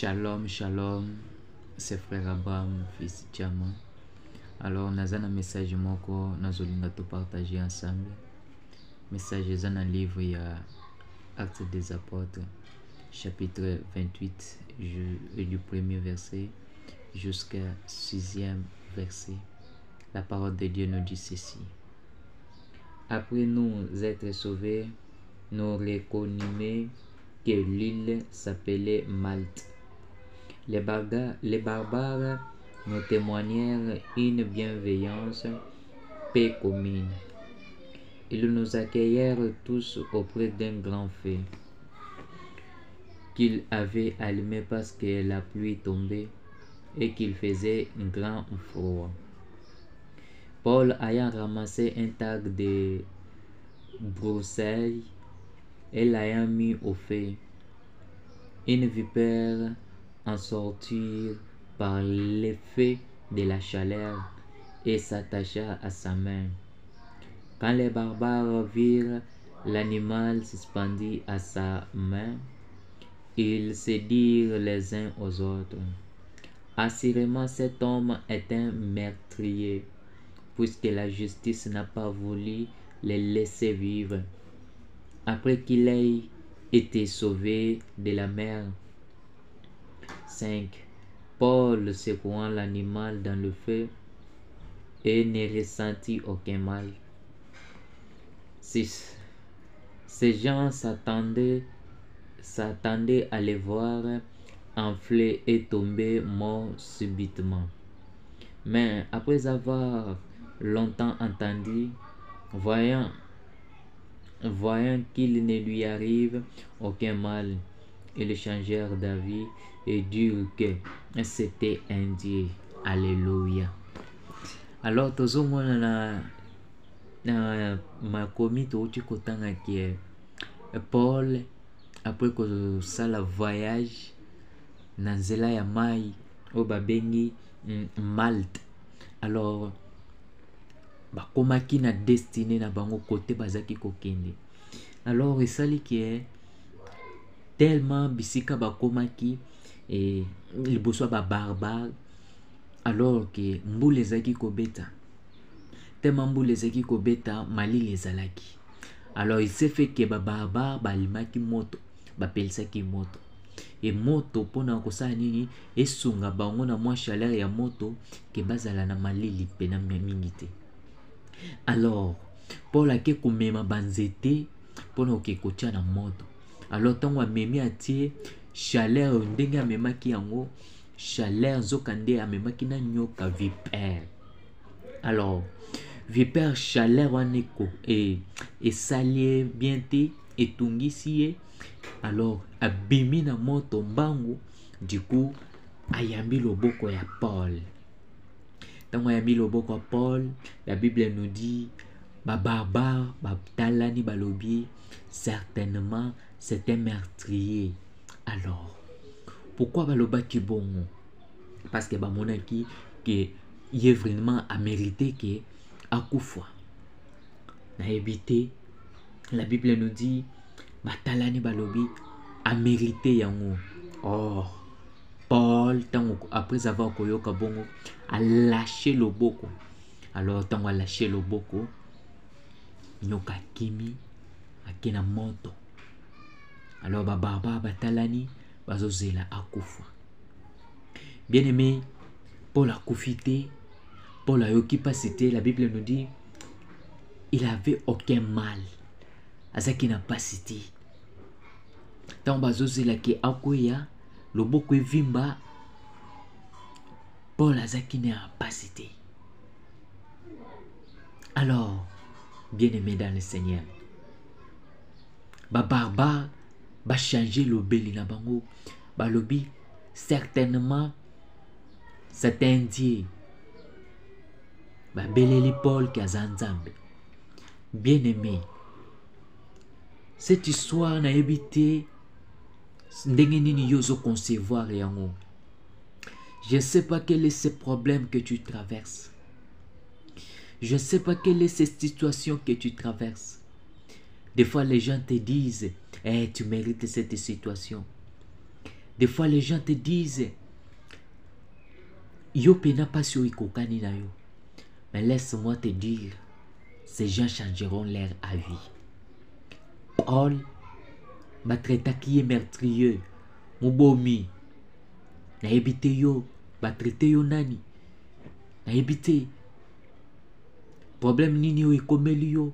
Shalom, shalom, c'est frère Abraham, fils Diamant. Alors, nous avons un message moko, nous allons partager ensemble. Message dans le livre, il y a Actes des Apôtres, chapitre 28, du premier verset jusqu'au 6e verset. La parole de Dieu nous dit ceci. Après nous être sauvés, nous reconnûmes que l'île s'appelait Malte. Les barbares nous témoignèrent une bienveillance peu commune. Ils nous accueillèrent tous auprès d'un grand feu qu'ils avaient allumé parce que la pluie tombait et qu'il faisait un grand froid. Paul ayant ramassé un tas de broussailles et l'ayant mis au feu, une vipère en sortit par l'effet de la chaleur et s'attacha à sa main. Quand les barbares virent l'animal suspendu à sa main, ils se dirent les uns aux autres: assurément cet homme est un meurtrier, puisque la justice n'a pas voulu le laisser vivre, après qu'il ait été sauvé de la mer. 5. Paul secouant l'animal dans le feu et ne ressentit aucun mal. 6. Ces gens s'attendaient à les voir enfler et tomber morts subitement. Mais après avoir longtemps entendu, voyant qu'il ne lui arrive aucun mal, ils changèrent d'avis et dirent que c'était un Dieu. Alléluia. Alors, tout le monde m'a commis tout kotanga que Paul, après que ça la voyage, na nzela ya mai o babengi Malte. Alors, bakomaki na destiné na bango côté bazaki kokende. Alors, esali ki tellement bisika bakomaki et liboso ba barbare, alors que mbula ezaki kobeta, tellement mbula ezaki kobeta malili ezalaki. Alors il s'est fait que ba barbare balimaki moto, bapelisaki moto, et moto pona kosala nini esunga bango na mwa chaleur ya moto ke bazala na malili pena mingi te. Alors Paul ake komema banzete pona oke kotia na moto. Alors tango amemi atie chaleur ndenge amemaki yango, chaleur nzoka nde amemaki na nyoka vipère. Alors vipère chaleur waneko et salie bien te etungisi ye. Alors abimi na moto mbangu, du coup ayambi loboko ya Paul. Tango ayambi loboko ya Paul, la Bible nous dit ba barbare ba talani balobi certainement c'est un meurtrier. Alors pourquoi balobaki bongo? Parce que bamonaki que il est vraiment à mériter que akufa na éviter. La Bible nous dit batalani balobi a mérité yango. Or Paul tango après avoir koyoka bongo a lâché le boko. Alors tango a lâché le boko, nyoka kimi akina moto. Alors barbare batalani bazozela akufa. Bien aimé, Paul a profité, Paul a occupé cité. La Bible nous dit il avait aucun mal à ce qui n'a pas cité. Tant bazozela ki akoya loboko evimba, Paul a qui n'a pas cité. Alors, bien aimé dans le Seigneur, ba barbare ba changer le beli na bango, ba lobi certainement c'est un Dieu. Ba beleli Paul ki azanzambe. Bien aimé, cette histoire n'a évité ndenge nini yozo concevoir yango. Je ne sais pas quel est ce problème que tu traverses. Je ne sais pas quelle est cette situation que tu traverses. Des fois, les gens te disent tu mérites cette situation. Des fois, les gens te disent, yo pena pas sur ikokani na yo. Mais laisse-moi te dire, ces gens changeront leur avis. Paul m'a traité qui est meurtrier. Mubomi. Na ebite yo. M'a traité yo nani. Na ebite. Problème nini yo ekomeli yo.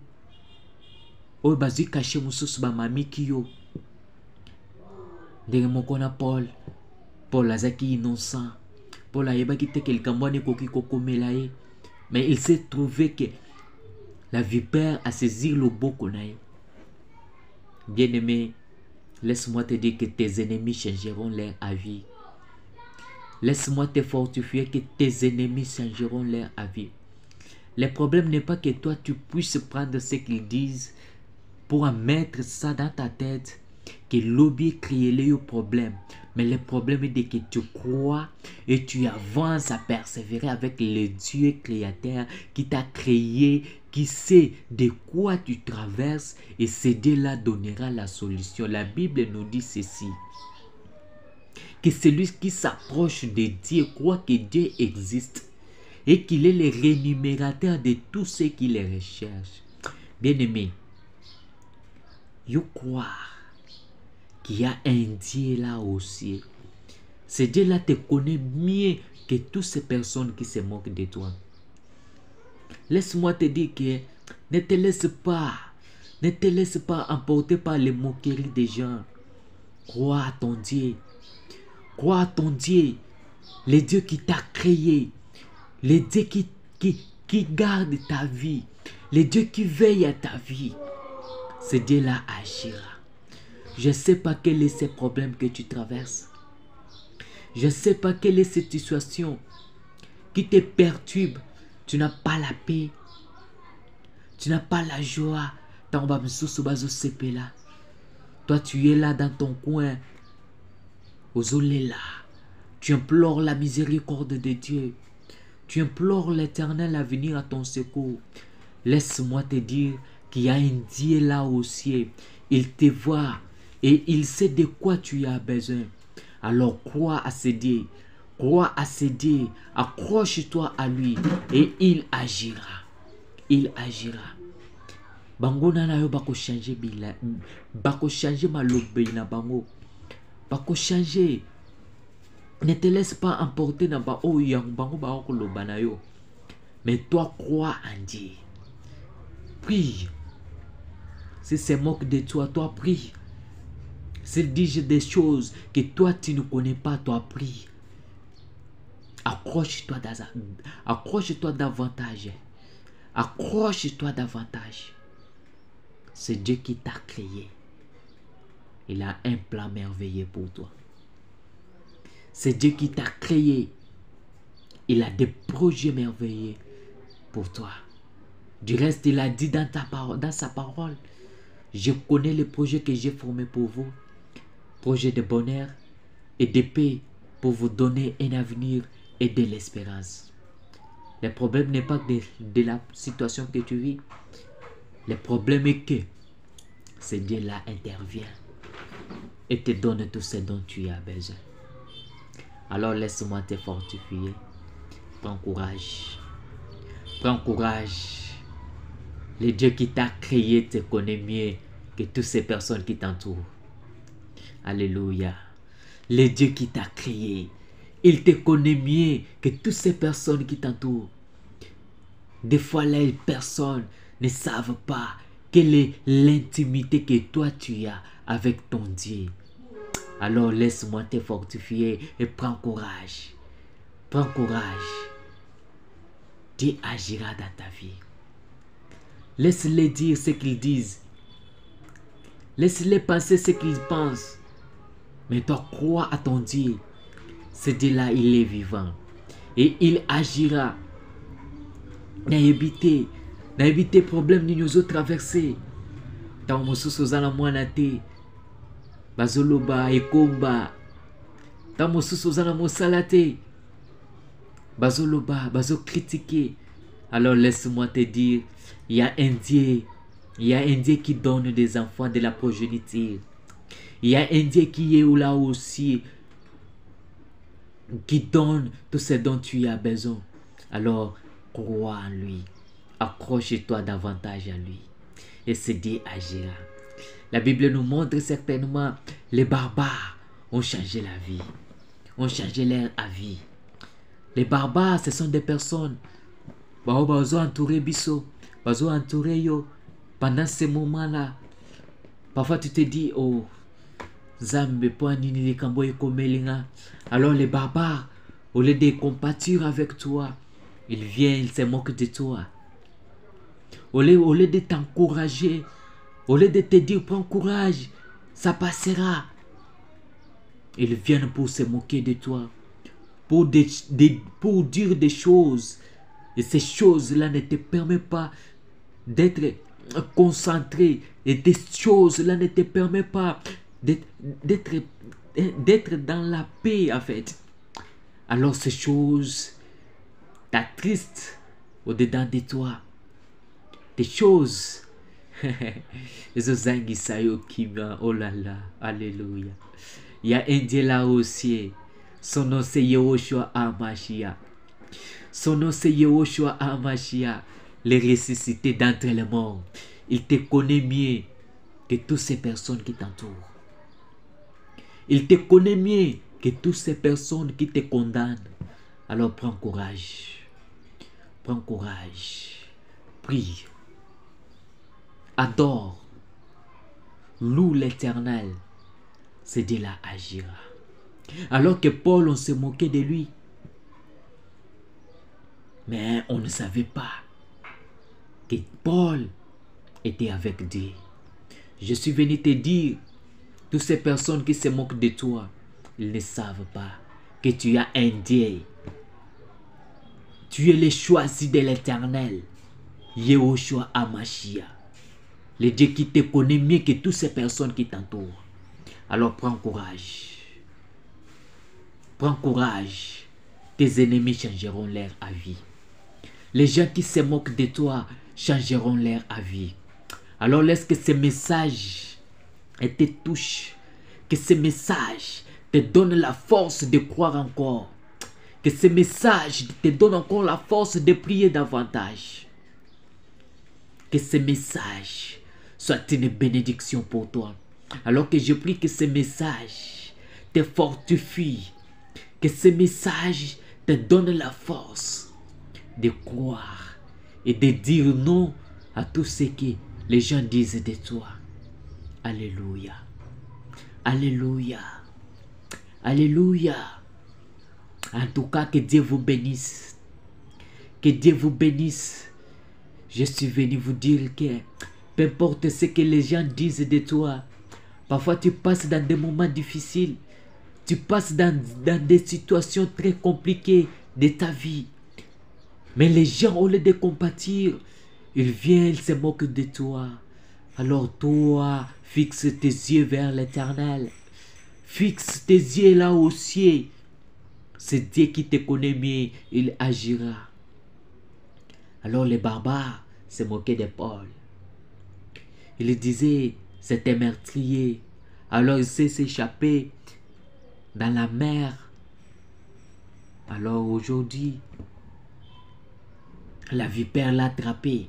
Oyo bazwi caché mususu ba mamiki yo. Ndenge moko na Paul. Paul azaki innocent. Paul ayebaki te ke likambo wana ekoki kokomela ye. Mais il s'est trouvé que la vipère a saisi le boko na ye. Bien-aimé, laisse-moi te dire que tes ennemis changeront leur avis. Laisse-moi te fortifier que tes ennemis changeront leur avis. Le problème n'est pas que toi tu puisses prendre ce qu'ils disent pour en mettre ça dans ta tête, que l'objet crée le problème. Mais le problème est que tu crois et tu avances à persévérer avec le Dieu créateur qui t'a créé, qui sait de quoi tu traverses, et ce Dieu-là donnera la solution. La Bible nous dit ceci, que celui qui s'approche de Dieu croit que Dieu existe et qu'il est le rémunérateur de tous ceux qui le recherchent. Bien-aimé, je crois qu'il y a un Dieu là aussi. Ce Dieu-là te connaît mieux que toutes ces personnes qui se moquent de toi. Laisse-moi te dire que ne te laisse pas emporter par les moqueries des gens. Crois à ton Dieu. Crois à ton Dieu, le Dieu qui t'a créé, le Dieu qui garde ta vie, le Dieu qui veille à ta vie. Ce Dieu-là agira. Je ne sais pas quel est ce problème que tu traverses. Je ne sais pas quelle est cette situation qui te perturbe. Tu n'as pas la paix. Tu n'as pas la joie. Toi, tu es là dans ton coin. Là. Tu implores la miséricorde de Dieu. Tu implores l'Éternel à venir à ton secours. Laisse-moi te dire qu'il y a un Dieu là au ciel. Il te voit et il sait de quoi tu as besoin. Alors crois à ce Dieu. Crois à ce Dieu. Accroche-toi à lui et il agira. Il agira. Bango na yo bako changer bila. Bako changer malobe na bango. Bako changer. Ne te laisse pas emporter dans ba o yang bango ba ko loba na yo. Mais toi crois en Dieu. Prie. Si se moque de toi, toi prie. S'il dit des choses que toi tu ne connais pas, toi prie. Accroche-toi davantage. Accroche-toi davantage. C'est Dieu qui t'a créé. Il a un plan merveilleux pour toi. C'est Dieu qui t'a créé. Il a des projets merveilleux pour toi. Du reste, il a dit dans sa parole, je connais les projets que j'ai formés pour vous. Projets de bonheur et de paix pour vous donner un avenir et de l'espérance. Le problème n'est pas de la situation que tu vis. Le problème est que ce Dieu-là intervient et te donne tout ce dont tu as besoin. Alors laisse-moi te fortifier. Prends courage. Prends courage. Le Dieu qui t'a créé te connaît mieux que toutes ces personnes qui t'entourent. Alléluia. Le Dieu qui t'a créé, il te connaît mieux que toutes ces personnes qui t'entourent. Des fois, les personnes ne savent pas quelle est l'intimité que toi tu as avec ton Dieu. Alors laisse-moi te fortifier et prends courage. Prends courage. Dieu agira dans ta vie. Laisse-les dire ce qu'ils disent. Laisse-les penser ce qu'ils pensent. Mais toi, crois à ton Dieu. Ce Dieu-là, il est vivant. Et il agira. N'évitez problème ni nous traverser. Tant mosusu zala mwana te. Bazoloba ekomba. Tant mosusu zala mosala te. Bazoloba, bazo critiquer. Alors laisse-moi te dire, il y a un Dieu. Il y a un Dieu qui donne des enfants de la progéniture. Il y a un Dieu qui est là aussi qui donne tout ce dont tu as besoin. Alors, crois en lui. Accroche-toi davantage à lui. Et ce Dieu agira. La Bible nous montre certainement les barbares ont changé la vie. Ont changé leur avis. Les barbares, ce sont des personnes qui ont entouré Bisso, qui ont entouré yo. Pendant ces moments-là, parfois tu te dis, oh, Zambe po nini li kambo komelinga. Alors les barbares, au lieu de compatir avec toi, ils viennent, ils se moquent de toi. Au lieu de t'encourager, au lieu de te dire, prends courage, ça passera. Ils viennent pour se moquer de toi, pour dire des choses. Et ces choses-là ne te permettent pas d'être concentré. Et ces choses-là ne te permettent pas d'être dans la paix, en fait. Alors ces choses t'attristent au-dedans de toi. Des choses. Oh là là, alléluia. Il y a un Dieu là aussi. Son nom c'est Yehoshua HaMashiach. Son nom c'est Yehoshua HaMashiach. Le ressuscité d'entre les morts. Il te connaît mieux que toutes ces personnes qui t'entourent. Il te connaît mieux que toutes ces personnes qui te condamnent. Alors prends courage. Prends courage. Prie. Adore. Loue l'Éternel. C'est Dieu là agira. Alors que Paul, on se moquait de lui. Mais on ne savait pas que Paul était avec Dieu. Je suis venu te dire, toutes ces personnes qui se moquent de toi, ils ne savent pas que tu as un Dieu. Tu es le choisi de l'Éternel, Yehoshua HaMashiach, le Dieu qui te connaît mieux que toutes ces personnes qui t'entourent. Alors prends courage. Prends courage. Tes ennemis changeront leur avis. Les gens qui se moquent de toi changeront leur avis. Alors laisse que ces messages te touchent. Que ces messages te donnent la force de croire encore. Que ces messages te donnent encore la force de prier davantage. Que ces messages soient une bénédiction pour toi. Alors que je prie que ces messages te fortifient. Que ces messages te donnent la force de croire et de dire non à tout ce que les gens disent de toi. Alléluia. Alléluia. Alléluia. En tout cas, que Dieu vous bénisse. Que Dieu vous bénisse. Je suis venu vous dire que peu importe ce que les gens disent de toi, parfois tu passes dans des moments difficiles. Tu passes dans des situations très compliquées de ta vie. Mais les gens, au lieu de compatir, ils viennent, ils se moquent de toi. Alors toi, fixe tes yeux vers l'Éternel. Fixe tes yeux là au ciel. C'est Dieu qui te connaît mieux, il agira. Alors les barbares se moquaient de Paul. Ils disaient, c'est un meurtrier. Alors il s'est échappé dans la mer. Alors aujourd'hui, la vipère l'a attrapé.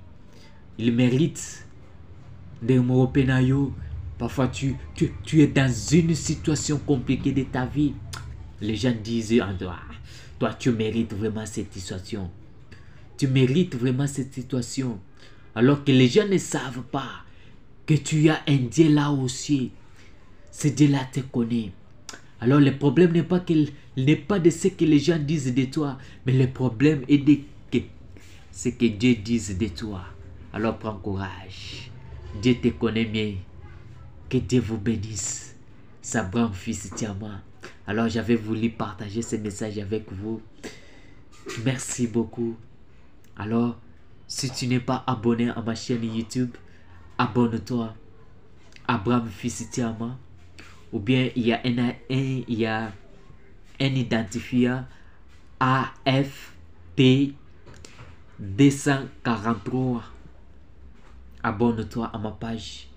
Il mérite de Moropenayo. Parfois tu es dans une situation compliquée de ta vie. Les gens disent en toi tu mérites vraiment cette situation. Tu mérites vraiment cette situation. Alors que les gens ne savent pas que tu as un Dieu là aussi. Ce Dieu là te connaît. Alors le problème n'est pas de ce que les gens disent de toi, mais le problème est de ce que Dieu dit de toi. Alors prends courage. Dieu te connaît mieux. Que Dieu vous bénisse. Sabram fils Tiama. Alors j'avais voulu partager ce message avec vous. Merci beaucoup. Alors si tu n'es pas abonné à ma chaîne YouTube, abonne-toi. Abraham fils Tiama. Ou bien il y a un identifiant AFT 243. Abonne-toi à ma page.